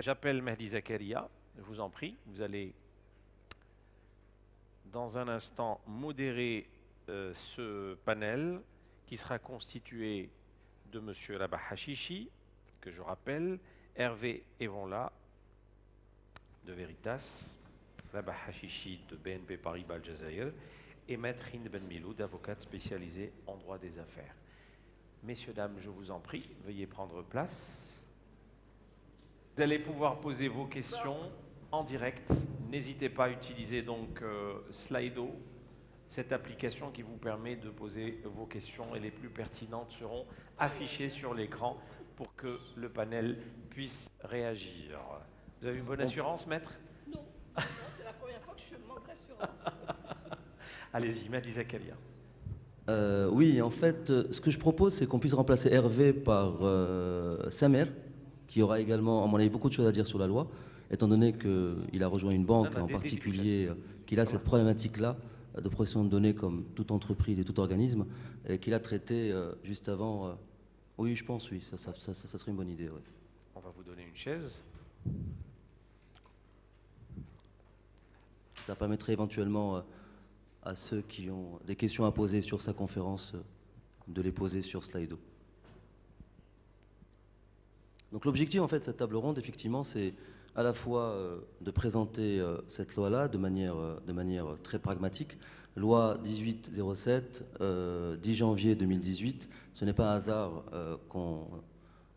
J'appelle Mehdi Zakaria, je vous en prie, vous allez dans un instant modérer ce panel qui sera constitué de M. Rabah Hashishi, que je rappelle, Hervé Evonla de Veritas, Rabah Hashishi de BNP Paribas Aljazair et Maître Hind Ben Miloud, avocate spécialisée en droit des affaires. Messieurs, dames, je vous en prie, veuillez prendre place. Vous allez pouvoir poser vos questions en direct. N'hésitez pas à utiliser donc Slido, cette application qui vous permet de poser vos questions et les plus pertinentes seront affichées sur l'écran pour que le panel puisse réagir. Vous avez une bonne assurance, maître? Non, c'est la première fois que je manque d'assurance. Allez-y, Mehdi Zakaria. Oui, en fait, ce que je propose, c'est qu'on puisse remplacer Hervé par Samer, qui aura également, à mon avis, beaucoup de choses à dire sur la loi, étant donné qu'il a rejoint une banque, en particulier, qu'il a cette problématique-là de protection de données comme toute entreprise et tout organisme, et qu'il a traité juste avant. Oui, je pense, oui, ça serait une bonne idée. Oui. On va vous donner une chaise. Ça permettrait éventuellement à ceux qui ont des questions à poser sur sa conférence de les poser sur Slido. Donc l'objectif en fait de cette table ronde, effectivement, c'est à la fois de présenter cette loi-là de manière très pragmatique. Loi 1807, 10 janvier 2018. Ce n'est pas un hasard qu'on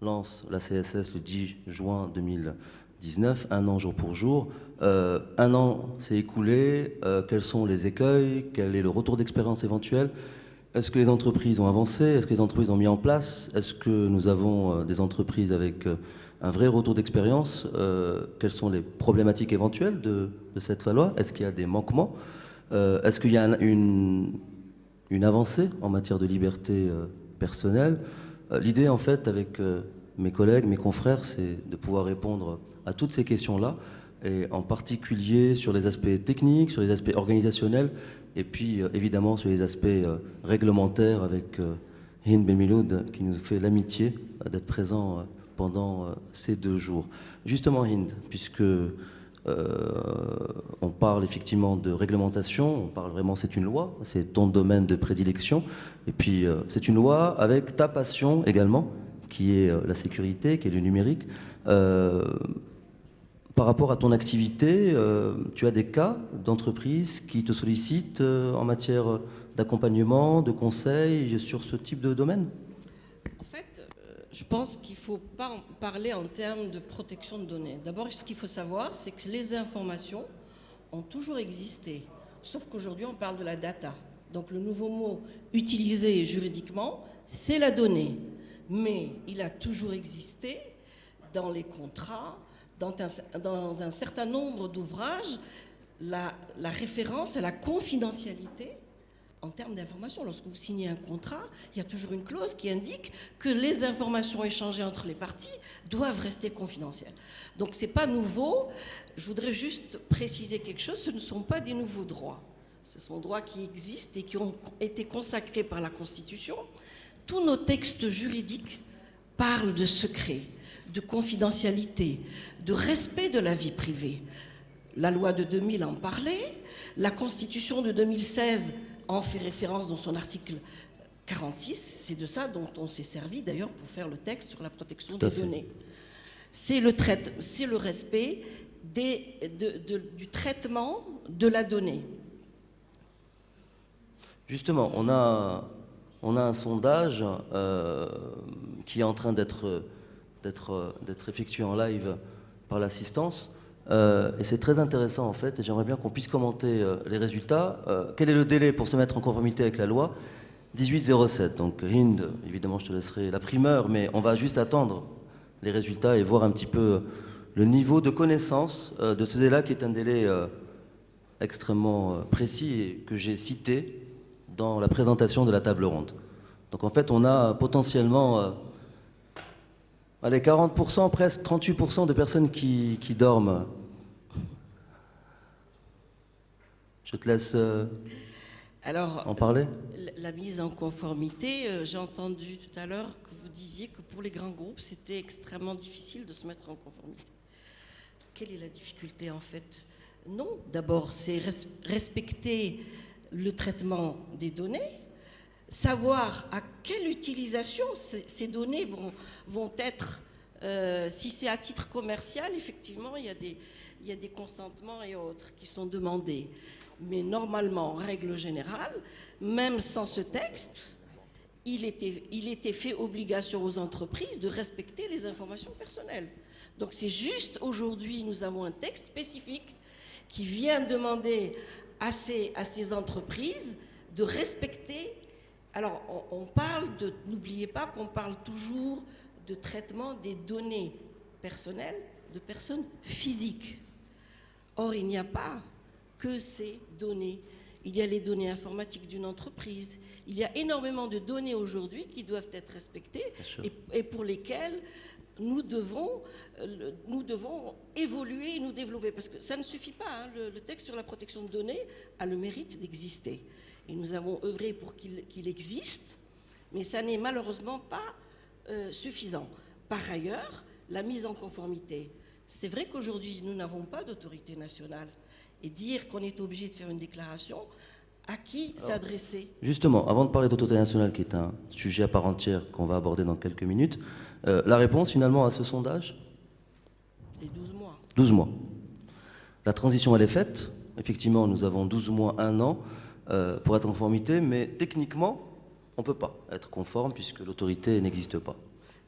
lance la CSS le 10 juin 2019, un an jour pour jour. Un an s'est écoulé, quels sont les écueils, quel est le retour d'expérience éventuel? Est-ce que les entreprises ont avancé? Est-ce que les entreprises ont mis en place? Est-ce que nous avons des entreprises avec un vrai retour d'expérience? Quelles sont les problématiques éventuelles de cette loi? Est-ce qu'il y a des manquements? Est-ce qu'il y a une avancée en matière de liberté personnelle? L'idée, en fait, avec mes collègues, mes confrères, c'est de pouvoir répondre à toutes ces questions-là, et en particulier sur les aspects techniques, sur les aspects organisationnels, et puis évidemment sur les aspects réglementaires avec Hind Ben Miloud qui nous fait l'amitié d'être présent pendant ces 2 jours. Justement Hind, puisque on parle effectivement de réglementation, on parle vraiment, c'est une loi, c'est ton domaine de prédilection, et puis c'est une loi avec ta passion également, qui est la sécurité, qui est le numérique. Par rapport à ton activité, tu as des cas d'entreprises qui te sollicitent en matière d'accompagnement, de conseil sur ce type de domaine? En fait, je pense qu'il ne faut pas en parler en termes de protection de données. D'abord, ce qu'il faut savoir, c'est que les informations ont toujours existé, sauf qu'aujourd'hui, on parle de la data. Donc, le nouveau mot utilisé juridiquement, c'est la donnée. Mais il a toujours existé dans les contrats, dans un certain nombre d'ouvrages, la référence à la confidentialité en termes d'information. Lorsque vous signez un contrat, il y a toujours une clause qui indique que les informations échangées entre les parties doivent rester confidentielles. Donc ce n'est pas nouveau. Je voudrais juste préciser quelque chose, ce ne sont pas des nouveaux droits. Ce sont des droits qui existent et qui ont été consacrés par la Constitution. Tous nos textes juridiques parlent de secret, de confidentialité, de respect de la vie privée. La loi de 2000 en parlait, la Constitution de 2016 en fait référence dans son article 46, c'est de ça dont on s'est servi d'ailleurs pour faire le texte sur la protection des données. C'est le respect du traitement de la donnée. Justement, on a un sondage qui est en train d'être effectué en live par l'assistance. Et c'est très intéressant en fait, et j'aimerais bien qu'on puisse commenter les résultats. Quel est le délai pour se mettre en conformité avec la loi? 1807. Donc Hind, évidemment je te laisserai la primeur, mais on va juste attendre les résultats et voir un petit peu le niveau de connaissance de ce délai qui est un délai extrêmement précis et que j'ai cité dans la présentation de la table ronde. Donc en fait on a potentiellement allez, 40%, presque 38% de personnes qui dorment. Je te laisse en parler. La mise en conformité, j'ai entendu tout à l'heure que vous disiez que pour les grands groupes, c'était extrêmement difficile de se mettre en conformité. quelle est la difficulté en fait? Non, d'abord, c'est respecter le traitement des données, savoir à quelle utilisation ces données vont être. Si c'est à titre commercial, effectivement, il y a des consentements et autres qui sont demandés. Mais normalement, en règle générale, même sans ce texte, il était fait obligation aux entreprises de respecter les informations personnelles. Donc c'est juste aujourd'hui, nous avons un texte spécifique qui vient demander à ces entreprises de respecter. Alors on parle de, n'oubliez pas qu'on parle toujours de traitement des données personnelles de personnes physiques. Or, il n'y a pas que ces données. Il y a les données informatiques d'une entreprise. Il y a énormément de données aujourd'hui qui doivent être respectées et pour lesquelles nous devons évoluer et nous développer. Parce que ça ne suffit pas. Hein. Le texte sur la protection de données a le mérite d'exister. Et nous avons œuvré pour qu'il existe, mais ça n'est malheureusement pas suffisant. Par ailleurs, la mise en conformité. C'est vrai qu'aujourd'hui, nous n'avons pas d'autorité nationale. Et dire qu'on est obligé de faire une déclaration, à qui s'adresser? Justement, avant de parler d'autorité nationale, qui est un sujet à part entière qu'on va aborder dans quelques minutes, la réponse finalement à ce sondage? Et 12 mois. 12 mois. La transition, elle est faite. Effectivement, nous avons 12 mois, 1 an pour être en conformité, mais techniquement, on ne peut pas être conforme puisque l'autorité n'existe pas.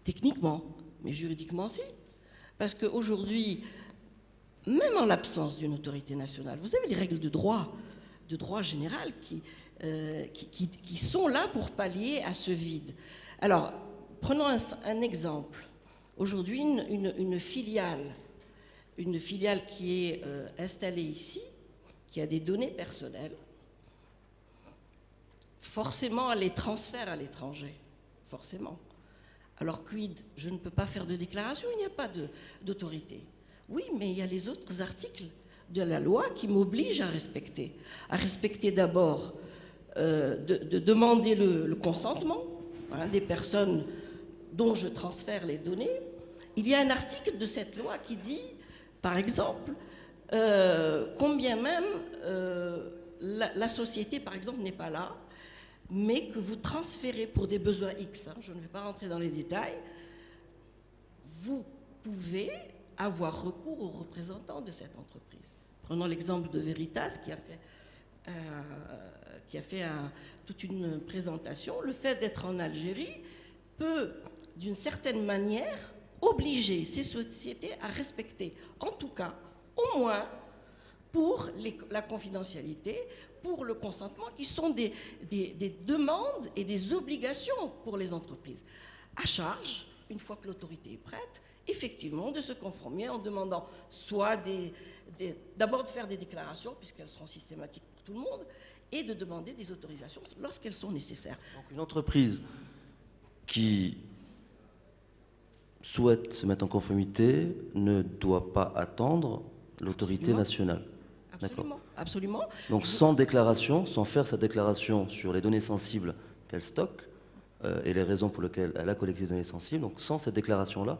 Techniquement, mais juridiquement, si. Parce qu'aujourd'hui, même en l'absence d'une autorité nationale, vous avez les règles de droit général qui sont là pour pallier à ce vide. Alors, prenons un exemple. Aujourd'hui, une filiale qui est installée ici, qui a des données personnelles, forcément, elle les transfère à l'étranger. Forcément. Alors, quid? Je ne peux pas faire de déclaration, il n'y a pas d'autorité. Oui, mais il y a les autres articles de la loi qui m'obligent à respecter. À respecter d'abord, de demander le consentement des personnes dont je transfère les données. Il y a un article de cette loi qui dit, par exemple, combien même la société, par exemple, n'est pas là, mais que vous transférez pour des besoins X, je ne vais pas rentrer dans les détails, vous pouvez avoir recours aux représentants de cette entreprise. Prenons l'exemple de Veritas qui a fait toute une présentation. Le fait d'être en Algérie peut, d'une certaine manière, obliger ces sociétés à respecter, en tout cas, au moins, pour la confidentialité, pour le consentement, qui sont des demandes et des obligations pour les entreprises. À charge, une fois que l'autorité est prête, effectivement, de se conformer en demandant soit d'abord de faire des déclarations, puisqu'elles seront systématiques pour tout le monde, et de demander des autorisations lorsqu'elles sont nécessaires. Donc une entreprise qui souhaite se mettre en conformité ne doit pas attendre l'autorité nationale. Absolument, absolument. Donc sans déclaration, sans faire sa déclaration sur les données sensibles qu'elle stocke et les raisons pour lesquelles elle a collecté des données sensibles, donc sans cette déclaration-là,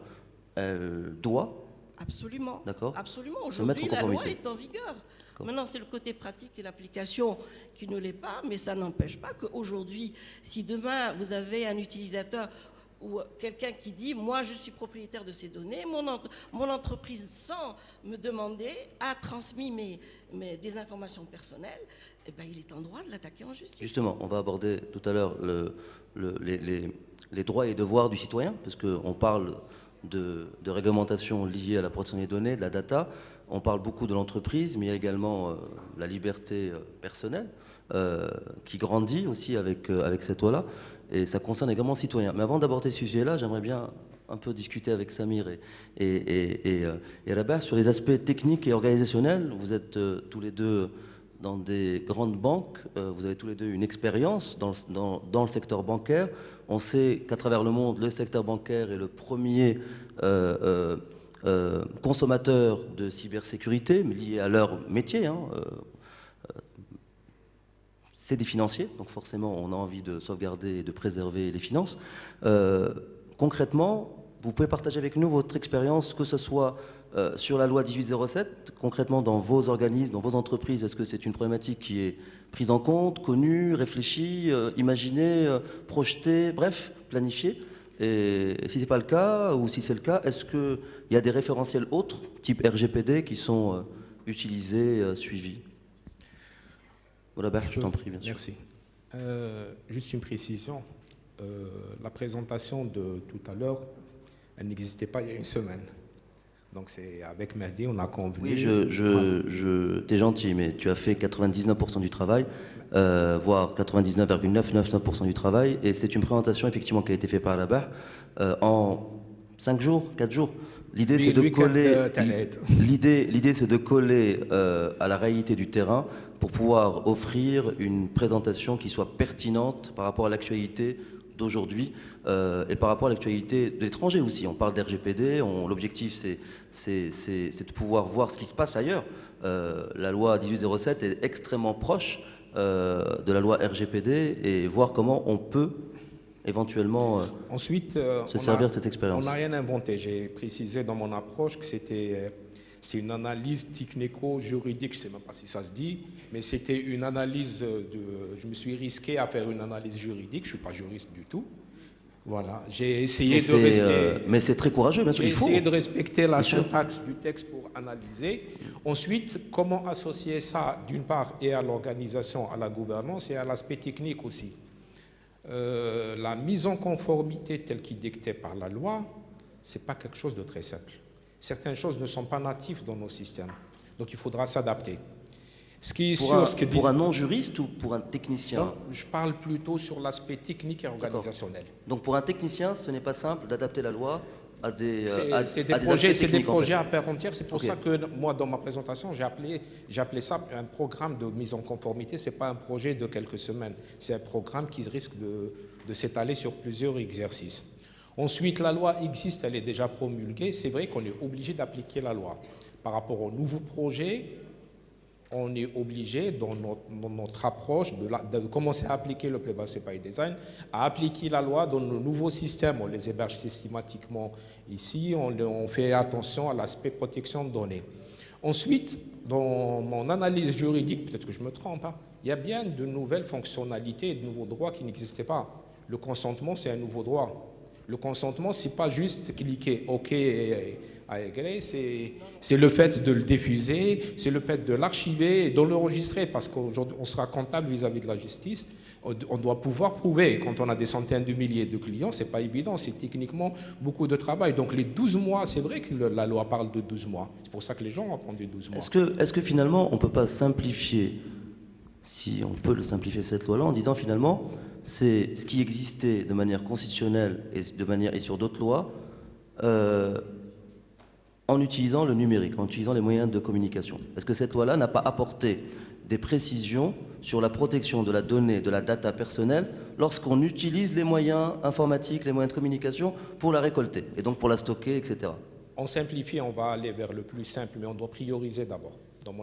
elle doit... Absolument. D'accord. Absolument. Aujourd'hui, la loi est en vigueur. Maintenant, c'est le côté pratique et l'application qui ne l'est pas, mais ça n'empêche pas qu'aujourd'hui, si demain vous avez un utilisateur ou quelqu'un qui dit « moi je suis propriétaire de ces données, mon entreprise sans me demander a transmis des informations personnelles », eh ben, il est en droit de l'attaquer en justice. Justement, on va aborder tout à l'heure les droits et devoirs du citoyen, parce qu'on parle de réglementation liée à la protection des données, de la data. On parle beaucoup de l'entreprise, mais il y a également la liberté personnelle qui grandit aussi avec cette loi-là. Et ça concerne également les citoyens. Mais avant d'aborder ce sujet-là, j'aimerais bien un peu discuter avec Samir et Rabah sur les aspects techniques et organisationnels. Vous êtes tous les deux dans des grandes banques, vous avez tous les deux une expérience dans le secteur bancaire. On sait qu'à travers le monde, le secteur bancaire est le premier consommateur de cybersécurité, mais lié à leur métier. C'est des financiers, donc forcément on a envie de sauvegarder et de préserver les finances. Concrètement, vous pouvez partager avec nous votre expérience, que ce soit Sur la loi 1807, concrètement dans vos organismes, dans vos entreprises, est-ce que c'est une problématique qui est prise en compte, connue, réfléchie, imaginée, projetée, bref, planifiée? Et si ce n'est pas le cas, ou si c'est le cas, est-ce qu'il y a des référentiels autres, type RGPD, qui sont utilisés, suivis? Voilà, je t'en prie, bien sûr. Merci. Juste une précision. La présentation de tout à l'heure, elle n'existait pas il y a une semaine. Donc c'est avec Mehdi, on a convenu... Oui, t'es gentil, mais tu as fait 99% du travail, voire 99,999% du travail, et c'est une présentation effectivement qui a été faite par la barre en 5 jours, 4 jours. L'idée c'est de coller, l'idée c'est de coller à la réalité du terrain pour pouvoir offrir une présentation qui soit pertinente par rapport à l'actualité d'aujourd'hui et par rapport à l'actualité de l'étranger aussi. On parle d'RGPD, l'objectif c'est de pouvoir voir ce qui se passe ailleurs. La loi 1807 est extrêmement proche de la loi RGPD et voir comment on peut éventuellement ensuite se servir de cette expérience. On n'a rien inventé. J'ai précisé dans mon approche que c'est une analyse technico-juridique, je ne sais même pas si ça se dit, mais c'était une analyse je me suis risqué à faire une analyse juridique, je ne suis pas juriste du tout. Voilà, j'ai essayé de rester... mais c'est très courageux, bien sûr, il faut. J'ai essayé de respecter la syntaxe du texte pour analyser. Ensuite, comment associer ça, d'une part, et à l'organisation, à la gouvernance, et à l'aspect technique aussi. La mise en conformité telle qu'elle est dictée par la loi, ce n'est pas quelque chose de très simple. Certaines choses ne sont pas natives dans nos systèmes. Donc il faudra s'adapter. Pour un non-juriste ou pour un technicien? Non, je parle plutôt sur l'aspect technique et organisationnel. Donc pour un technicien, ce n'est pas simple d'adapter la loi à des projets à part entière. C'est pour ça que moi, dans ma présentation, j'ai appelé ça un programme de mise en conformité. Ce n'est pas un projet de quelques semaines. C'est un programme qui risque de s'étaler sur plusieurs exercices. Ensuite, la loi existe, elle est déjà promulguée. C'est vrai qu'on est obligé d'appliquer la loi. Par rapport aux nouveaux projets, on est obligé, dans notre approche, de commencer à appliquer le Play-based by Design, à appliquer la loi dans nos nouveaux systèmes. On les héberge systématiquement ici, on fait attention à l'aspect protection de données. Ensuite, dans mon analyse juridique, peut-être que je me trompe, il y a bien de nouvelles fonctionnalités et de nouveaux droits qui n'existaient pas. Le consentement, c'est un nouveau droit. Le consentement, ce n'est pas juste cliquer OK à agréer, c'est le fait de le diffuser, c'est le fait de l'archiver et de l'enregistrer, parce qu'aujourd'hui, on sera comptable vis-à-vis de la justice. On doit pouvoir prouver, quand on a des centaines de milliers de clients, ce n'est pas évident, c'est techniquement beaucoup de travail. Donc les 12 mois, c'est vrai que la loi parle de 12 mois. C'est pour ça que les gens ont attendu 12 mois. Est-ce que finalement, on ne peut pas simplifier, si on peut le simplifier cette loi-là, en disant finalement, c'est ce qui existait de manière constitutionnelle et sur d'autres lois, en utilisant le numérique, en utilisant les moyens de communication. Est-ce que cette loi-là n'a pas apporté des précisions sur la protection de la donnée, de la data personnelle, lorsqu'on utilise les moyens informatiques, les moyens de communication pour la récolter, et donc pour la stocker, etc. On simplifie, on va aller vers le plus simple, mais on doit prioriser d'abord.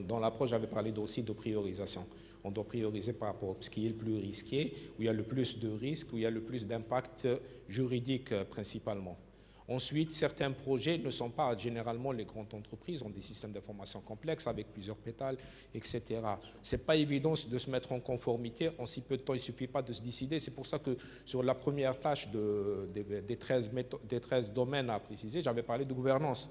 Dans l'approche, j'avais parlé aussi de priorisation. On doit prioriser par rapport à ce qui est le plus risqué, où il y a le plus de risques, où il y a le plus d'impact juridique principalement. Ensuite, certains projets ne sont pas, généralement, les grandes entreprises ont des systèmes d'information complexes avec plusieurs pétales, etc. Ce n'est pas évident de se mettre en conformité en si peu de temps, il ne suffit pas de se décider. C'est pour ça que sur la première tâche des 13 domaines à préciser, j'avais parlé de gouvernance.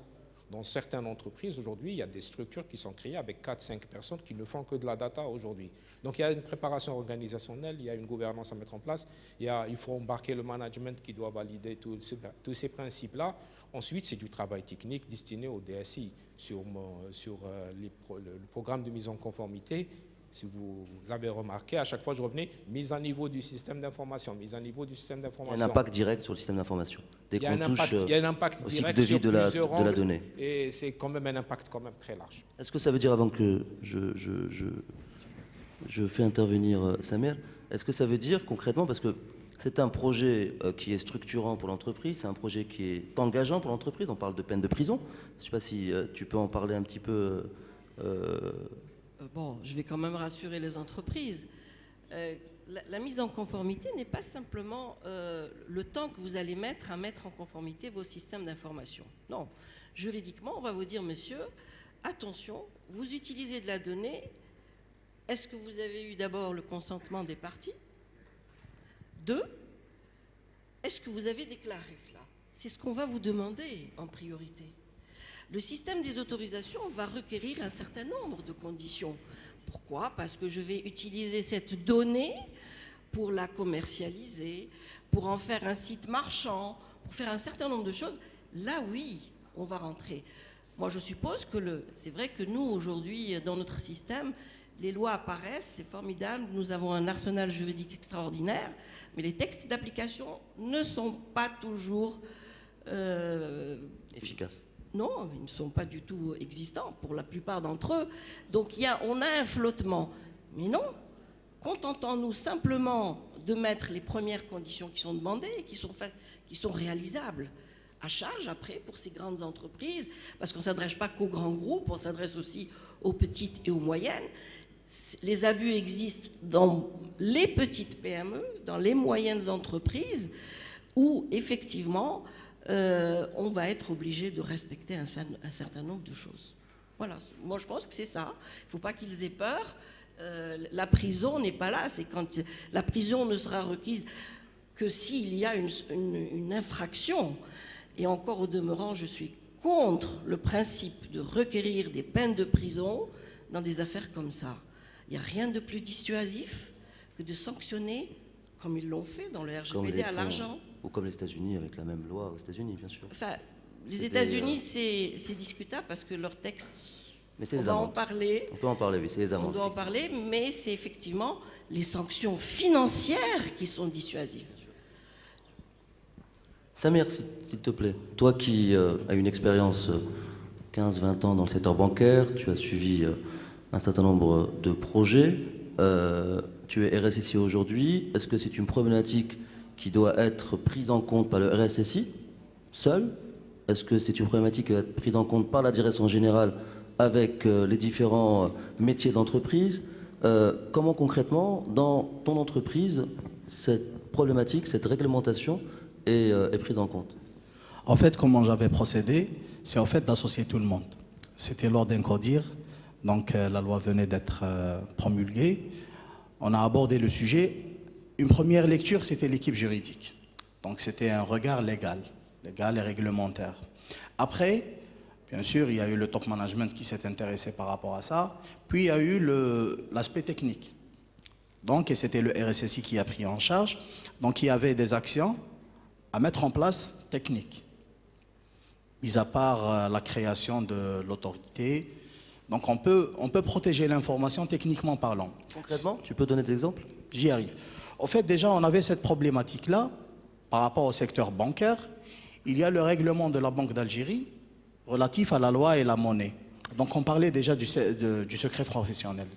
Dans certaines entreprises, aujourd'hui, il y a des structures qui sont créées avec 4-5 personnes qui ne font que de la data aujourd'hui. Donc, il y a une préparation organisationnelle, il y a une gouvernance à mettre en place, il faut embarquer le management qui doit valider tous ces principes-là. Ensuite, c'est du travail technique destiné au DSI sur le programme de mise en conformité. Si vous avez remarqué, à chaque fois je revenais, mise à niveau du système d'information, mise à niveau du système d'information. Il y a un impact direct sur le système d'information. Il y a un impact direct sur plusieurs de la donnée. Et c'est quand même un impact quand même très large. Est-ce que ça veut dire, avant que je fais intervenir Samuel, est-ce que ça veut dire concrètement, parce que c'est un projet qui est structurant pour l'entreprise, c'est un projet qui est engageant pour l'entreprise, on parle de peine de prison, je ne sais pas si tu peux en parler un petit peu. Bon, je vais quand même rassurer les entreprises. La mise en conformité n'est pas simplement le temps que vous allez mettre à mettre en conformité vos systèmes d'information. Non, Juridiquement, on va vous dire, monsieur, attention, vous utilisez de la donnée. Est-ce que vous avez eu d'abord le consentement des parties? 2, est-ce que vous avez déclaré cela? C'est ce qu'on va vous demander en priorité. Le système des autorisations va requérir un certain nombre de conditions. Pourquoi? Parce que je vais utiliser cette donnée pour la commercialiser, pour en faire un site marchand, pour faire un certain nombre de choses. Là, oui, on va rentrer. Moi, je suppose que c'est vrai que nous, aujourd'hui, dans notre système, les lois apparaissent, c'est formidable, nous avons un arsenal juridique extraordinaire, mais les textes d'application ne sont pas toujours... efficaces. Non, ils ne sont pas du tout existants pour la plupart d'entre eux. Donc on a un flottement. Mais non, contentons-nous simplement de mettre les premières conditions qui sont demandées et qui sont réalisables. À charge après pour ces grandes entreprises, parce qu'on ne s'adresse pas qu'aux grands groupes, on s'adresse aussi aux petites et aux moyennes. Les abus existent dans les petites PME, dans les moyennes entreprises, où effectivement on va être obligé de respecter un certain nombre de choses. Voilà, moi je pense que c'est ça. Il ne faut pas qu'ils aient peur. La prison n'est pas là. C'est quand la prison ne sera requise que s'il y a une infraction. Et encore au demeurant, je suis contre le principe de requérir des peines de prison dans des affaires comme ça. Il n'y a rien de plus dissuasif que de sanctionner, comme ils l'ont fait dans le RGPD, à l'argent. Ou comme les États-Unis, avec la même loi aux États-Unis, bien sûr. Enfin, les États-Unis, c'est discutable parce que leur texte, on va en parler. On peut en parler, oui, c'est les amendes. On doit en parler, mais c'est effectivement les sanctions financières qui sont dissuasives. Samir, s'il te plaît, toi qui as une expérience 15-20 ans dans le secteur bancaire, tu as suivi un certain nombre de projets, tu es RSSI aujourd'hui, est-ce que c'est une problématique qui doit être prise en compte par le RSSI seul? Est-ce que c'est une problématique qui doit être prise en compte par la direction générale avec les différents métiers d'entreprise? Comment concrètement, dans ton entreprise, cette problématique, cette réglementation est prise en compte? En fait, comment j'avais procédé, c'est en fait d'associer tout le monde. C'était lors d'un CODIR, donc la loi venait d'être promulguée. On a abordé le sujet. Une première lecture, c'était l'équipe juridique. Donc c'était un regard légal et réglementaire. Après, bien sûr, il y a eu le top management qui s'est intéressé par rapport à ça. Puis il y a eu l'aspect technique. Donc, et c'était le RSSI qui a pris en charge. Donc il y avait des actions à mettre en place techniques, mis à part la création de l'autorité. Donc on peut protéger l'information techniquement parlant. Concrètement, tu peux donner des exemples? J'y arrive. Au fait, déjà, on avait cette problématique-là par rapport au secteur bancaire. Il y a le règlement de la Banque d'Algérie relatif à la loi et la monnaie. Donc on parlait déjà du secret professionnel.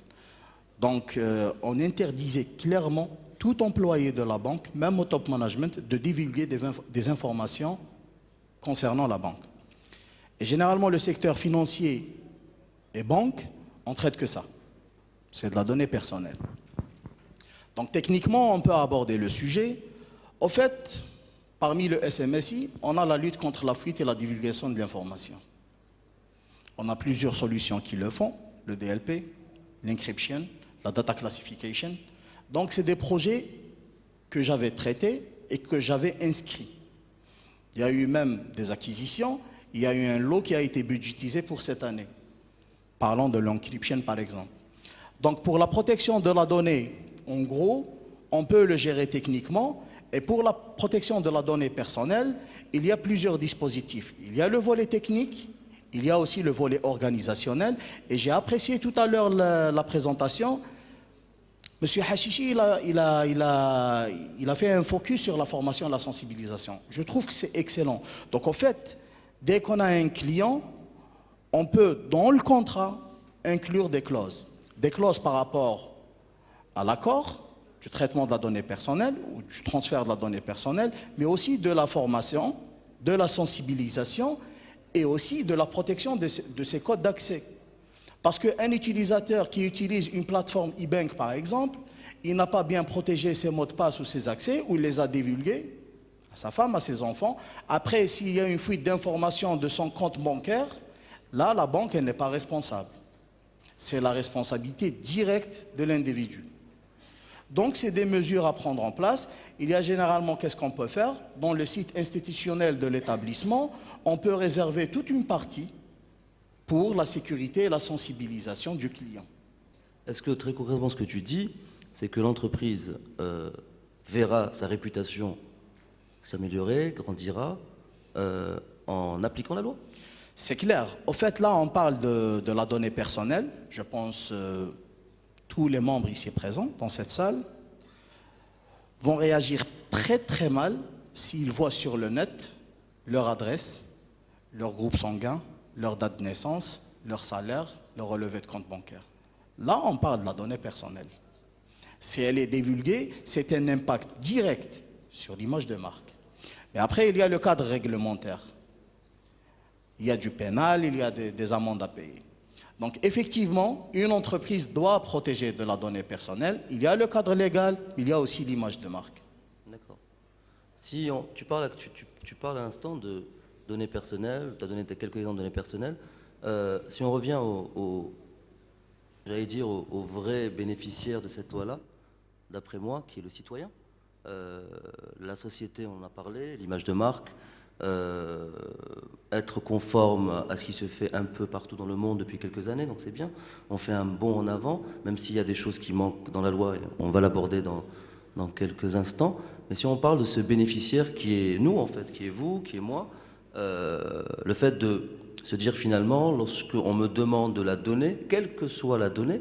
Donc on interdisait clairement tout employé de la banque, même au top management, de divulguer des informations concernant la banque. Et généralement, le secteur financier et banque, on traite que ça. C'est de la donnée personnelle. Donc techniquement, on peut aborder le sujet. Au fait, parmi le SMSI, on a la lutte contre la fuite et la divulgation de l'information. On a plusieurs solutions qui le font, le DLP, l'encryption, la data classification. Donc c'est des projets que j'avais traités et que j'avais inscrits. Il y a eu même des acquisitions, il y a eu un lot qui a été budgétisé pour cette année. Parlons de l'encryption par exemple. Donc pour la protection de la donnée, en gros, on peut le gérer techniquement. Et pour la protection de la donnée personnelle, il y a plusieurs dispositifs. Il y a le volet technique, il y a aussi le volet organisationnel. Et j'ai apprécié tout à l'heure la présentation. Monsieur Hachichi, il a fait un focus sur la formation et la sensibilisation. Je trouve que c'est excellent. Donc, en fait, dès qu'on a un client, on peut, dans le contrat, inclure des clauses. Des clauses par rapport à l'accord du traitement de la donnée personnelle ou du transfert de la donnée personnelle, mais aussi de la formation, de la sensibilisation et aussi de la protection de ces codes d'accès. Parce qu'un utilisateur qui utilise une plateforme e-bank, par exemple, il n'a pas bien protégé ses mots de passe ou ses accès, ou il les a divulgués, à sa femme, à ses enfants. Après, s'il y a une fuite d'informations de son compte bancaire, là, la banque, elle n'est pas responsable. C'est la responsabilité directe de l'individu. Donc, c'est des mesures à prendre en place. Il y a généralement, qu'est-ce qu'on peut faire? Dans le site institutionnel de l'établissement, on peut réserver toute une partie pour la sécurité et la sensibilisation du client. Est-ce que très concrètement, ce que tu dis, c'est que l'entreprise verra sa réputation s'améliorer, grandira en appliquant la loi? C'est clair. Au fait, là, on parle de la donnée personnelle. Je pense tous les membres ici présents dans cette salle vont réagir très très mal s'ils voient sur le net leur adresse, leur groupe sanguin, leur date de naissance, leur salaire, leur relevé de compte bancaire. Là, on parle de la donnée personnelle. Si elle est divulguée, c'est un impact direct sur l'image de marque. Mais après, il y a le cadre réglementaire. Il y a du pénal, il y a des amendes à payer. Donc effectivement, une entreprise doit protéger de la donnée personnelle. Il y a le cadre légal, il y a aussi l'image de marque. D'accord. Si tu parles à l'instant de données personnelles, tu as donné quelques exemples de données personnelles. Si on revient j'allais dire, au vrai bénéficiaire de cette loi-là, d'après moi, qui est le citoyen, la société, on en a parlé, l'image de marque, être conforme à ce qui se fait un peu partout dans le monde depuis quelques années, donc c'est bien. On fait un bond en avant, même s'il y a des choses qui manquent dans la loi, et on va l'aborder dans quelques instants. Mais si on parle de ce bénéficiaire qui est nous, en fait, qui est vous, qui est moi, le fait de se dire finalement, lorsqu'on me demande de la donnée, quelle que soit la donnée,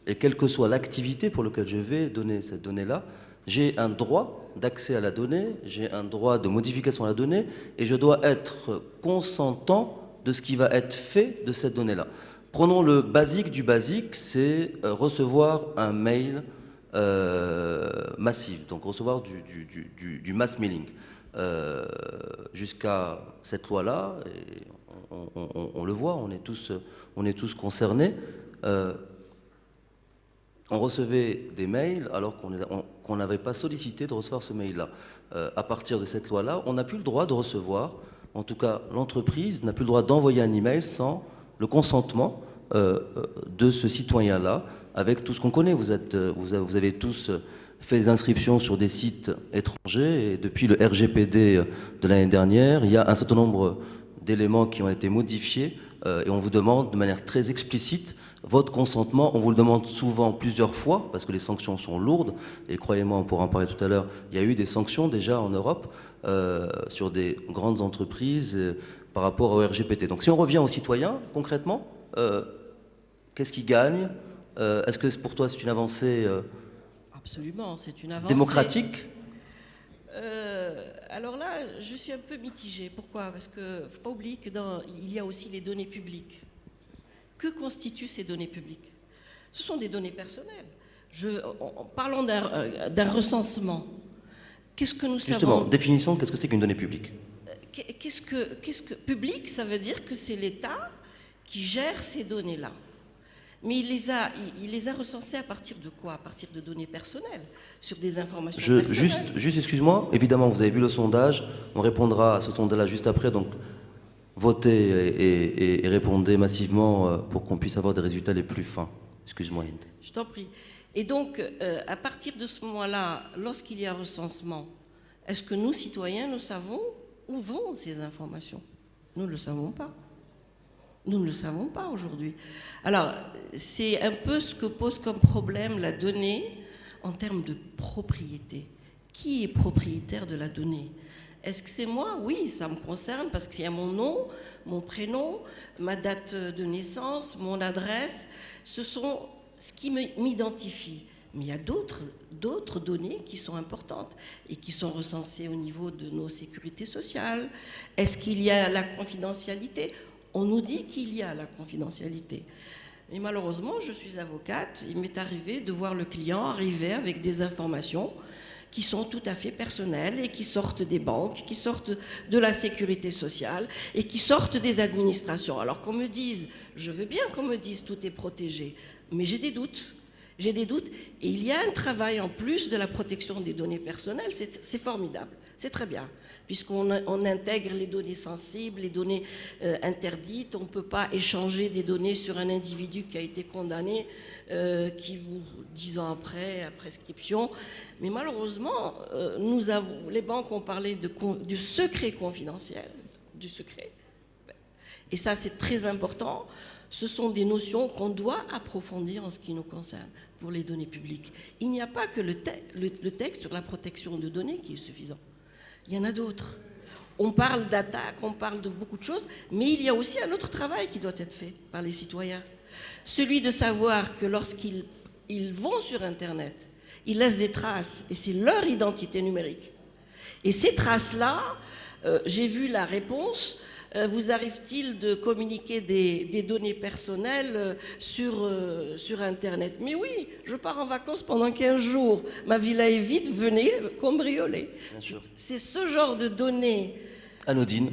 et quelle que soit l'activité pour laquelle je vais donner cette donnée-là, j'ai un droit d'accès à la donnée, j'ai un droit de modification à la donnée, et je dois être consentant de ce qui va être fait de cette donnée-là. Prenons le basique du basique, c'est recevoir un mail massif, donc recevoir du mass mailing. Jusqu'à cette loi-là, et on le voit, on est tous concernés. On recevait des mails alors qu'on n'avait pas sollicité de recevoir ce mail-là. À partir de cette loi-là, on n'a plus le droit de recevoir, en tout cas l'entreprise n'a plus le droit d'envoyer un email sans le consentement de ce citoyen-là, avec tout ce qu'on connaît. Vous avez tous fait des inscriptions sur des sites étrangers, et depuis le RGPD de l'année dernière, il y a un certain nombre d'éléments qui ont été modifiés, et on vous demande de manière très explicite votre consentement. On vous le demande souvent plusieurs fois parce que les sanctions sont lourdes, et croyez-moi, on pourra en parler tout à l'heure, il y a eu des sanctions déjà en Europe sur des grandes entreprises par rapport au RGPD. Donc si on revient aux citoyens, concrètement, qu'est-ce qu'ils gagnent? Est-ce que pour toi c'est une avancée Absolument, c'est une avancée démocratique? Alors là, je suis un peu mitigée. Pourquoi? Parce qu'il ne faut pas oublier qu'il y a aussi les données publiques. Que constituent ces données publiques? Ce sont des données personnelles. Parlons d'un recensement. Qu'est-ce que nous savons? Justement, définissons, qu'est-ce que c'est qu'une donnée publique? Qu'est-ce que public? Ça veut dire que c'est l'État qui gère ces données-là. Mais il les a recensées à partir de quoi? À partir de données personnelles, sur des informations personnelles. Juste excuse-moi, évidemment, vous avez vu le sondage, on répondra à ce sondage-là juste après, donc votez et répondez massivement pour qu'on puisse avoir des résultats les plus fins. Excuse-moi, Hind. Je t'en prie. Et donc, à partir de ce moment-là, lorsqu'il y a recensement, est-ce que nous, citoyens, nous savons où vont ces informations? Nous ne le savons pas. Nous ne le savons pas aujourd'hui. Alors, c'est un peu ce que pose comme problème la donnée en termes de propriété. Qui est propriétaire de la donnée? Est-ce que c'est moi? Oui, ça me concerne parce qu'il y a mon nom, mon prénom, ma date de naissance, mon adresse. Ce sont ce qui m'identifie. Mais il y a d'autres données qui sont importantes et qui sont recensées au niveau de nos sécurités sociales. Est-ce qu'il y a la confidentialité? On nous dit qu'il y a la confidentialité. Mais malheureusement, je suis avocate. Il m'est arrivé de voir le client arriver avec des informations qui sont tout à fait personnelles et qui sortent des banques, qui sortent de la sécurité sociale et qui sortent des administrations. Alors qu'on me dise, je veux bien qu'on me dise tout est protégé, mais j'ai des doutes. J'ai des doutes et il y a un travail en plus de la protection des données personnelles, c'est formidable, c'est très bien. puisqu'on intègre les données sensibles, les données interdites. On ne peut pas échanger des données sur un individu qui a été condamné, 10 ans après, à prescription. Mais malheureusement, les banques ont parlé du secret confidentiel, du secret. Et ça, c'est très important. Ce sont des notions qu'on doit approfondir en ce qui nous concerne pour les données publiques. Il n'y a pas que le texte sur la protection de données qui est suffisant. Il y en a d'autres. On parle d'attaque, on parle de beaucoup de choses, mais il y a aussi un autre travail qui doit être fait par les citoyens. Celui de savoir que lorsqu'ils vont sur Internet, ils laissent des traces, et c'est leur identité numérique. Et ces traces-là, j'ai vu la réponse, vous arrive-t-il de communiquer des données personnelles sur Internet? Mais oui, je pars en vacances pendant 15 jours, ma villa est vide, venez cambrioler. C'est ce genre de données Anodine,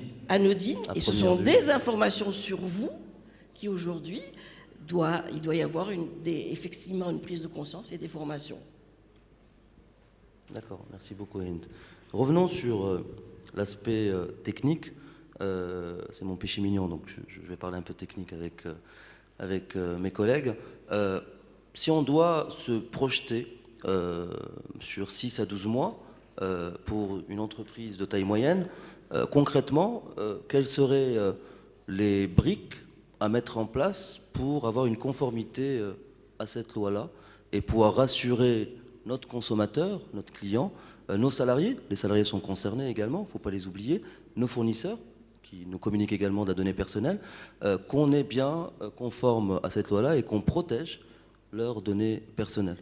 et ce sont des informations sur vous qui aujourd'hui, il doit y avoir effectivement une prise de conscience et des formations. D'accord, merci beaucoup Hind. Revenons sur l'aspect technique. C'est mon péché mignon, donc je vais parler un peu technique avec mes collègues. Si on doit se projeter sur 6 à 12 mois pour une entreprise de taille moyenne, concrètement, quelles seraient les briques à mettre en place pour avoir une conformité à cette loi-là et pouvoir rassurer notre consommateur, notre client, nos salariés, les salariés sont concernés également, il ne faut pas les oublier, nos fournisseurs, qui nous communiquent également de la donnée personnelle, qu'on est bien conforme à cette loi-là et qu'on protège leurs données personnelles.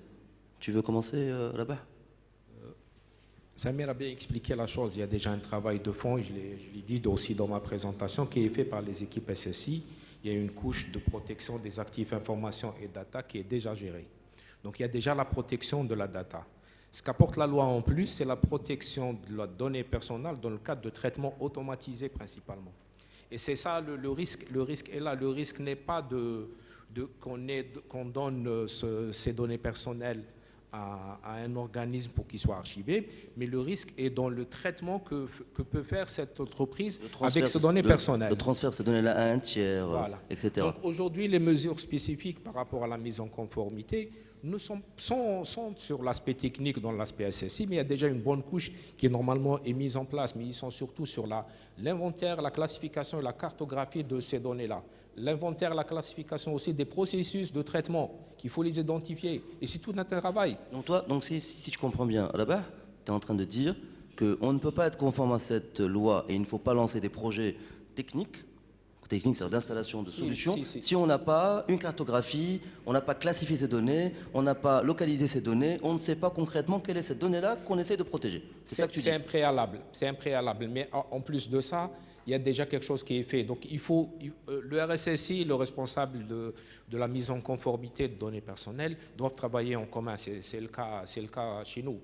Tu veux commencer là-bas? Samir a bien expliqué la chose. Il y a déjà un travail de fond, je l'ai dit aussi dans ma présentation, qui est fait par les équipes SSI. Il y a une couche de protection des actifs informations et data qui est déjà gérée. Donc il y a déjà la protection de la data. Ce qu'apporte la loi en plus, c'est la protection de la donnée personnelle dans le cadre de traitement automatisé principalement. Et c'est ça le risque. Le risque est là. Le risque n'est pas qu'on donne ces données personnelles à un organisme pour qu'il soit archivé, mais le risque est dans le traitement que peut faire cette entreprise avec ces données personnelles. Le transfert de ces données-là à un tiers, voilà. etc. Donc aujourd'hui, les mesures spécifiques par rapport à la mise en conformité sont sur l'aspect technique, dans l'aspect SSI, mais il y a déjà une bonne couche qui normalement est mise en place, mais ils sont surtout sur l'inventaire, la classification et la cartographie de ces données-là. L'inventaire, la classification aussi des processus de traitement, qu'il faut les identifier. Et c'est tout un travail. Donc si je comprends bien, là-bas, tu es en train de dire qu'on ne peut pas être conforme à cette loi et il ne faut pas lancer des projets techniques, c'est-à-dire d'installation de solutions, si on n'a pas une cartographie, on n'a pas classifié ces données, on n'a pas localisé ces données, on ne sait pas concrètement quelle est cette donnée-là qu'on essaie de protéger. C'est ça que tu dis. C'est un préalable. Mais en plus de ça, il y a déjà quelque chose qui est fait. Donc le RSSI, le responsable de la mise en conformité de données personnelles, doivent travailler en commun. C'est le cas chez nous.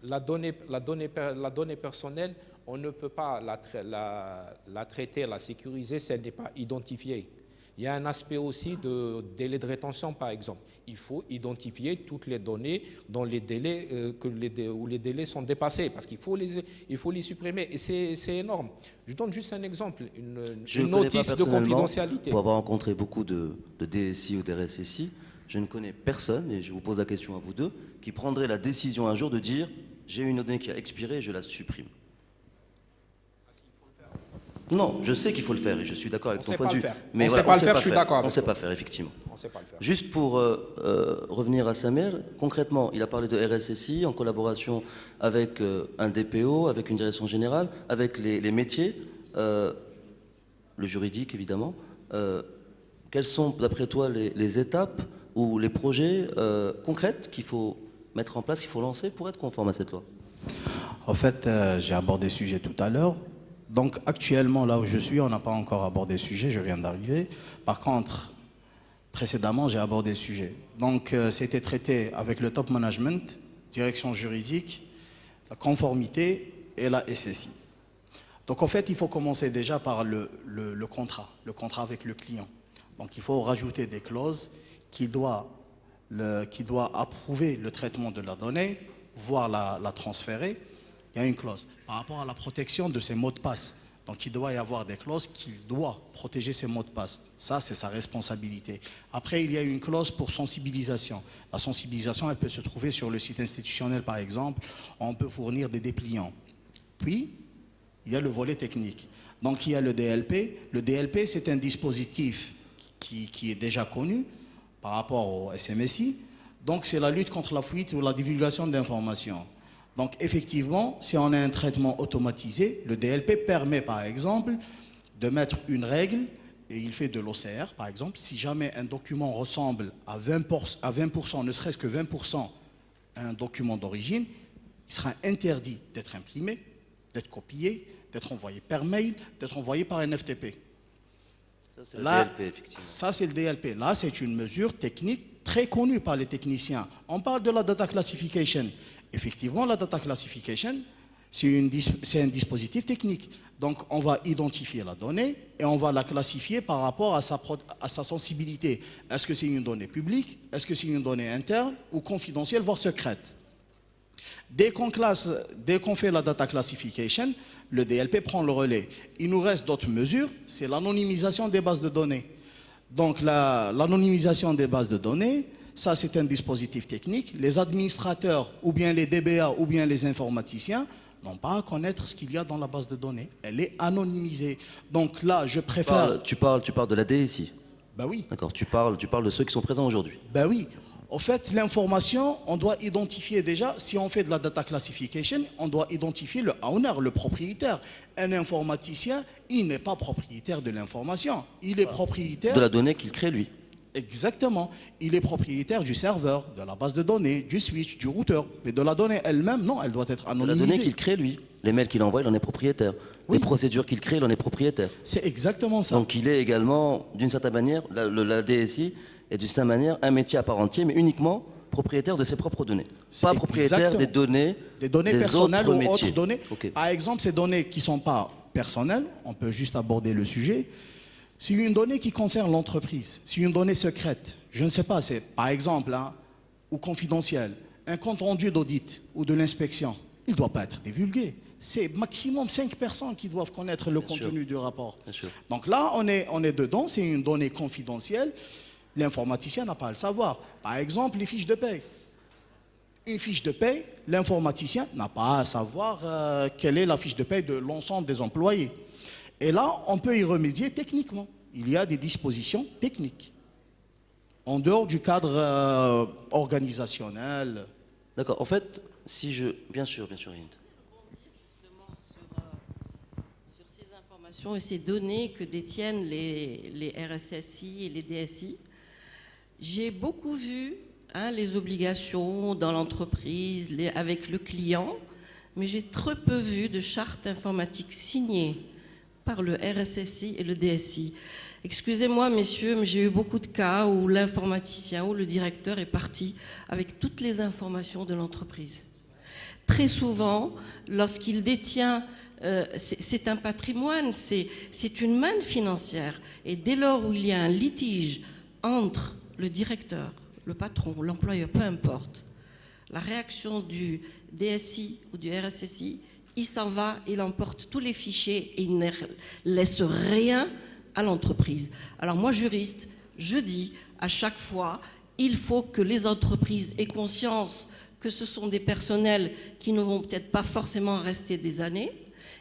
La donnée personnelle, on ne peut pas la traiter, la sécuriser si elle n'est pas identifiée. Il y a un aspect aussi de délai de rétention, par exemple. Il faut identifier toutes les données dans les délais où les délais sont dépassés, parce qu'il faut les supprimer. Et c'est énorme. Je donne juste un exemple, une notice de confidentialité. Pour avoir rencontré beaucoup de DSI ou d'RSSI, je ne connais personne, et je vous pose la question à vous deux, qui prendrait la décision un jour de dire « j'ai une donnée qui a expiré, je la supprime ». Non, je sais qu'il faut le faire et je suis d'accord avec ton point de vue. Mais on ne sait pas le faire, je suis d'accord avec toi. On ne sait pas faire, effectivement. On ne sait pas le faire. Juste pour revenir à Samir, concrètement, il a parlé de RSSI en collaboration avec un DPO, avec une direction générale, avec les métiers, le juridique évidemment. Quelles sont, d'après toi, les étapes ou les projets concrets qu'il faut mettre en place, qu'il faut lancer pour être conforme à cette loi? En fait, j'ai abordé ce sujet tout à l'heure. Donc actuellement, là où je suis, on n'a pas encore abordé le sujet, je viens d'arriver. Par contre, précédemment, j'ai abordé le sujet. Donc c'était traité avec le top management, direction juridique, la conformité et la SSI. Donc en fait, il faut commencer déjà par le contrat avec le client. Donc il faut rajouter des clauses qui doit approuver le traitement de la donnée, voire la transférer. il y a une clause. Par rapport à la protection de ses mots de passe, donc il doit y avoir des clauses qu'il doit protéger ses mots de passe. Ça, c'est sa responsabilité. Après, il y a une clause pour sensibilisation. La sensibilisation, elle peut se trouver sur le site institutionnel, par exemple. On peut fournir des dépliants. Puis, il y a le volet technique. Donc, il y a le DLP. Le DLP, c'est un dispositif qui est déjà connu par rapport au SMSI. Donc, c'est la lutte contre la fuite ou la divulgation d'informations. Donc, effectivement, si on a un traitement automatisé, le DLP permet, par exemple, de mettre une règle, et il fait de l'OCR, par exemple. Si jamais un document ressemble à 20%, ne serait-ce que 20% à un document d'origine, il sera interdit d'être imprimé, d'être copié, d'être envoyé par mail, d'être envoyé par un FTP. Ça, c'est le DLP, effectivement. Ça, c'est le DLP. Là, c'est une mesure technique très connue par les techniciens. On parle de la data classification. Effectivement, la data classification, c'est un dispositif technique. Donc, on va identifier la donnée et on va la classifier par rapport à sa sensibilité. Est-ce que c'est une donnée publique? Est-ce que c'est une donnée interne ou confidentielle, voire secrète? Dès qu'on fait la data classification, le DLP prend le relais. Il nous reste d'autres mesures, c'est l'anonymisation des bases de données. Donc, l'anonymisation des bases de données, ça, c'est un dispositif technique. Les administrateurs, ou bien les DBA, ou bien les informaticiens, n'ont pas à connaître ce qu'il y a dans la base de données. Elle est anonymisée. Donc là, je préfère... Tu parles de la DSI. Ben oui. D'accord, tu parles de ceux qui sont présents aujourd'hui. Ben oui. Au fait, l'information, on doit identifier déjà, si on fait de la data classification, on doit identifier le owner, le propriétaire. Un informaticien, il n'est pas propriétaire de l'information. Il est propriétaire... De la donnée qu'il crée, lui. Exactement. Il est propriétaire du serveur, de la base de données, du switch, du routeur. Mais de la donnée elle-même, non, elle doit être anonymisée. De la donnée qu'il crée, lui. Les mails qu'il envoie, il en est propriétaire. Oui. Les procédures qu'il crée, il en est propriétaire. C'est exactement ça. Donc il est également, d'une certaine manière, la DSI est d'une certaine manière un métier à part entière, mais uniquement propriétaire de ses propres données. Pas propriétaire des données personnelles ou métiers. autres données. Okay. Par exemple, ces données qui ne sont pas personnelles, on peut juste aborder le sujet. Si une donnée qui concerne l'entreprise, si une donnée secrète, je ne sais pas, c'est par exemple, ou confidentielle, un compte rendu d'audit ou de l'inspection, il ne doit pas être divulgué. C'est maximum 5 personnes qui doivent connaître le contenu du rapport. Donc là, on est dedans, c'est une donnée confidentielle. L'informaticien n'a pas à le savoir. Par exemple, les fiches de paie. Une fiche de paie, l'informaticien n'a pas à savoir quelle est la fiche de paie de l'ensemble des employés. Et là, on peut y remédier techniquement. Il y a des dispositions techniques. En dehors du cadre organisationnel. D'accord. En fait, si je... Bien sûr, Hind. Justement sur ces informations et ces données que détiennent les RSSI et les DSI, j'ai beaucoup vu les obligations dans l'entreprise avec le client, mais j'ai très peu vu de chartes informatiques signées par le RSSI et le DSI. Excusez-moi, messieurs, mais j'ai eu beaucoup de cas où l'informaticien ou le directeur est parti avec toutes les informations de l'entreprise. Très souvent, lorsqu'il détient, c'est un patrimoine, c'est une manne financière. Et dès lors où il y a un litige entre le directeur, le patron, l'employeur, peu importe, la réaction du DSI ou du RSSI, il s'en va, il emporte tous les fichiers et il ne laisse rien à l'entreprise. Alors moi, juriste, je dis à chaque fois, il faut que les entreprises aient conscience que ce sont des personnels qui ne vont peut-être pas forcément rester des années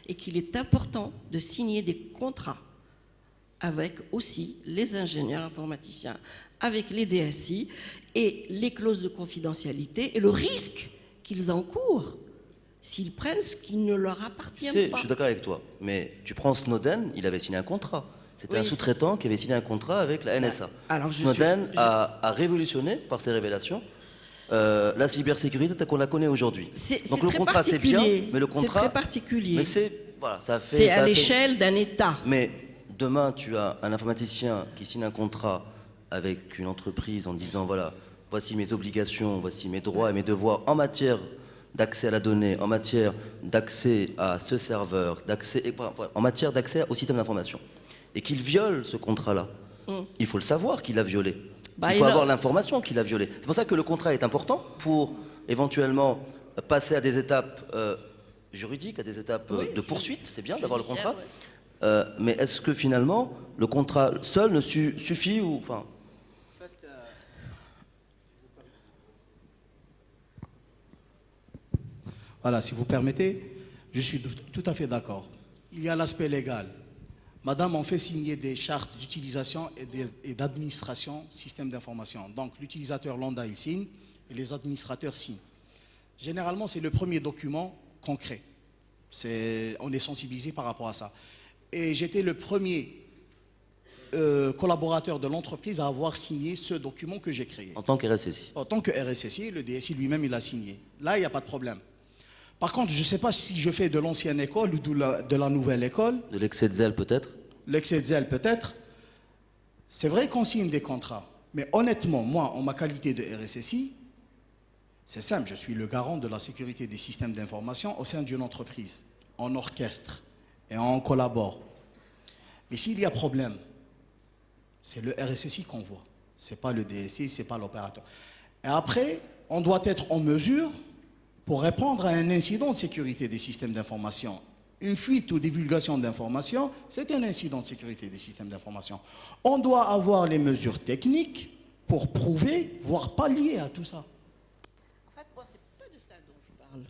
et qu'il est important de signer des contrats avec aussi les ingénieurs informaticiens, avec les DSI et les clauses de confidentialité et le risque qu'ils encourent s'ils prennent ce qui ne leur appartient pas. Je suis d'accord avec toi, mais tu prends Snowden, il avait signé un contrat. C'était un sous-traitant qui avait signé un contrat avec la NSA. Alors, Snowden a révolutionné par ses révélations la cybersécurité telle qu'on la connaît aujourd'hui. Donc le contrat c'est bien, mais le contrat... C'est très particulier. Mais c'est à l'échelle d'un État. Mais demain, tu as un informaticien qui signe un contrat avec une entreprise en disant, voilà, voici mes obligations, voici mes droits et mes devoirs en matière d'accès à la donnée, en matière d'accès à ce serveur, en matière d'accès au système d'information. Et qu'il viole ce contrat-là. Il faut le savoir qu'il l'a violé. Il faut avoir l'information qu'il a violé. C'est pour ça que le contrat est important pour éventuellement passer à des étapes juridiques, à des étapes Oui, de poursuite, c'est bien d'avoir le judiciaire, contrat. ouais. Mais est-ce que finalement, le contrat seul ne suffit ou, enfin, Voilà, si vous permettez, je suis tout à fait d'accord. Il y a l'aspect légal. Madame, on fait signer des chartes d'utilisation et d'administration système d'information. Donc l'utilisateur lambda, il signe et les administrateurs signent. Généralement, c'est le premier document concret. On est sensibilisé par rapport à ça. Et j'étais le premier collaborateur de l'entreprise à avoir signé ce document que j'ai créé. en tant que RSSI? En tant que RSSI, le DSI lui-même, il a signé. Là, il n'y a pas de problème. Par contre, je ne sais pas si je fais de l'ancienne école ou de la nouvelle école. De l'excès de zèle peut-être? L'excès de zèle peut-être. C'est vrai qu'on signe des contrats. Mais honnêtement, moi, en ma qualité de RSSI, c'est simple, je suis le garant de la sécurité des systèmes d'information au sein d'une entreprise. On orchestre et on collabore. Mais s'il y a problème, c'est le RSSI qu'on voit. Ce n'est pas le DSI, ce n'est pas l'opérateur. Et après, on doit être en mesure, pour répondre à un incident de sécurité des systèmes d'information, une fuite ou divulgation d'informations, c'est un incident de sécurité des systèmes d'information. On doit avoir les mesures techniques pour prouver, voire pallier à tout ça. En fait, moi, c'est pas de ça dont je parle.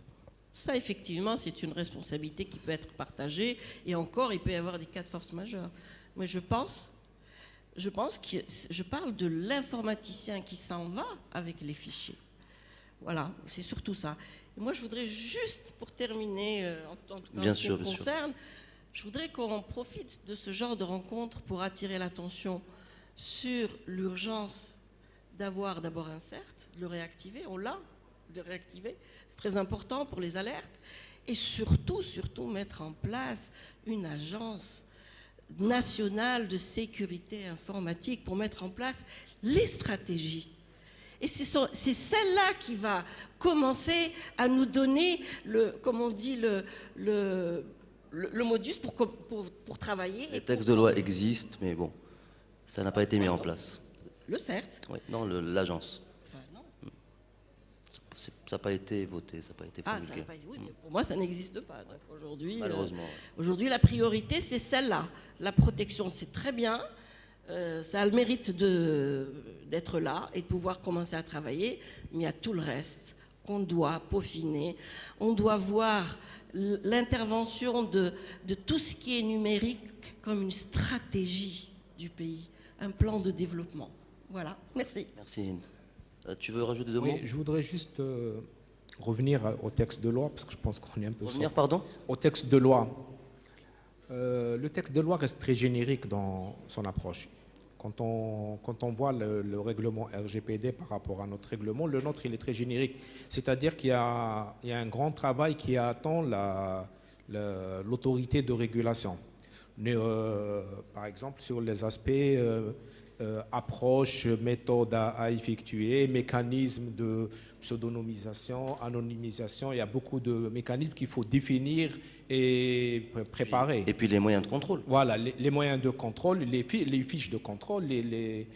Ça, effectivement, c'est une responsabilité qui peut être partagée. Et encore, il peut y avoir des cas de force majeure. Mais je pense que je parle de l'informaticien qui s'en va avec les fichiers. Voilà, c'est surtout ça. Et moi, je voudrais juste, pour terminer, en tout cas en ce qui me concerne, je voudrais qu'on profite de ce genre de rencontre pour attirer l'attention sur l'urgence d'avoir d'abord un CERT, le réactiver, on l'a, de réactiver, c'est très important pour les alertes, et surtout mettre en place une agence nationale de sécurité informatique pour mettre en place les stratégies. Et c'est celle-là qui va commencer à nous donner comme on dit, le modus pour travailler. Les textes de loi existent, mais bon, ça n'a pas été mis en place. Le CERT. Oui, non, l'agence. Enfin, non. Ça n'a pas été voté, ça n'a pas été promulgué. Ça n'a pas été, oui, mais pour moi, ça n'existe pas. Donc aujourd'hui, malheureusement. Aujourd'hui, la priorité, c'est celle-là. La protection, c'est très bien. Ça a le mérite d'être là et de pouvoir commencer à travailler, mais il y a tout le reste qu'on doit peaufiner. On doit voir l'intervention de tout ce qui est numérique comme une stratégie du pays, un plan de développement. Voilà, merci. Merci Hind. Tu veux rajouter deux mots? Oui, je voudrais juste revenir au texte de loi, parce que je pense qu'on est un peu... Revenir, pardon? Au texte de loi. Le texte de loi reste très générique dans son approche. Quand on voit le règlement RGPD par rapport à notre règlement, le nôtre, il est très générique. C'est-à-dire qu'il y a un grand travail qui attend l'autorité de régulation. Par exemple, sur les aspects approche, méthode à effectuer, mécanisme de pseudonymisation, anonymisation, il y a beaucoup de mécanismes qu'il faut définir et préparer. Et puis les moyens de contrôle. Voilà, les moyens de contrôle, les fiches de contrôle, les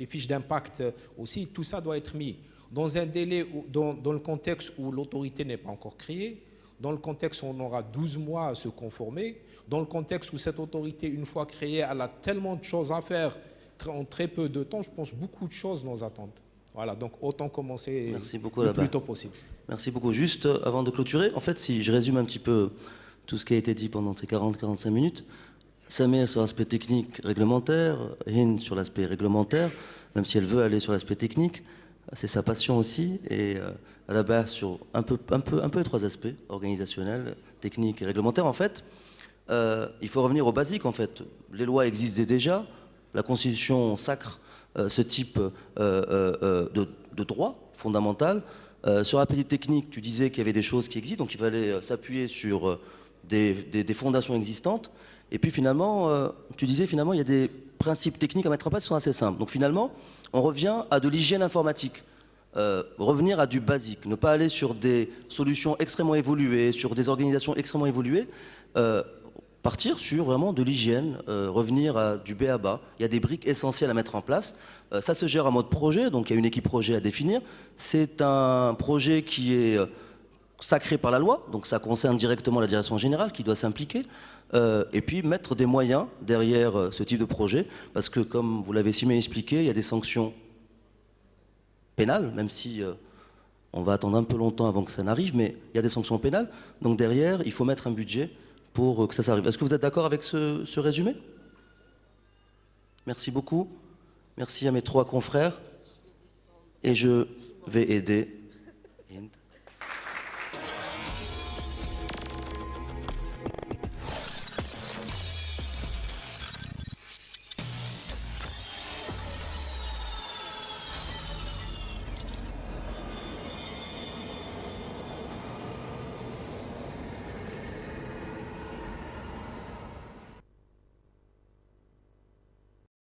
fiches d'impact aussi, tout ça doit être mis dans un délai, dans le contexte où l'autorité n'est pas encore créée, dans le contexte où on aura 12 mois à se conformer, dans le contexte où cette autorité, une fois créée, elle a tellement de choses à faire en très peu de temps, je pense beaucoup de choses nous attendent. Voilà, donc autant commencer le plus tôt possible. Merci beaucoup. Juste avant de clôturer, en fait, si je résume un petit peu tout ce qui a été dit pendant ces 40-45 minutes, Samir sur l'aspect technique réglementaire, Hind sur l'aspect réglementaire, même si elle veut aller sur l'aspect technique, c'est sa passion aussi, et à la base sur un peu les trois aspects, organisationnel, technique et réglementaire. En fait, il faut revenir au basique, en fait. Les lois existaient déjà, la Constitution sacre ce type de droit fondamental. Sur la partie technique, tu disais qu'il y avait des choses qui existent, donc il fallait s'appuyer sur des fondations existantes. Et puis finalement, tu disais finalement il y a des principes techniques à mettre en place qui sont assez simples. Donc finalement, on revient à de l'hygiène informatique. Revenir à du basique, ne pas aller sur des solutions extrêmement évoluées, sur des organisations extrêmement évoluées, partir sur vraiment de l'hygiène, revenir à du B à bas. Il y a des briques essentielles à mettre en place. Ça se gère en mode projet, donc il y a une équipe projet à définir. C'est un projet qui est sacré par la loi, donc ça concerne directement la direction générale qui doit s'impliquer, et puis mettre des moyens derrière ce type de projet, parce que comme vous l'avez si bien expliqué, il y a des sanctions pénales, même si on va attendre un peu longtemps avant que ça n'arrive, mais il y a des sanctions pénales, donc derrière, il faut mettre un budget pour que ça arrive. Est-ce que vous êtes d'accord avec ce résumé? Merci beaucoup. Merci à mes 3 confrères. Et je vais aider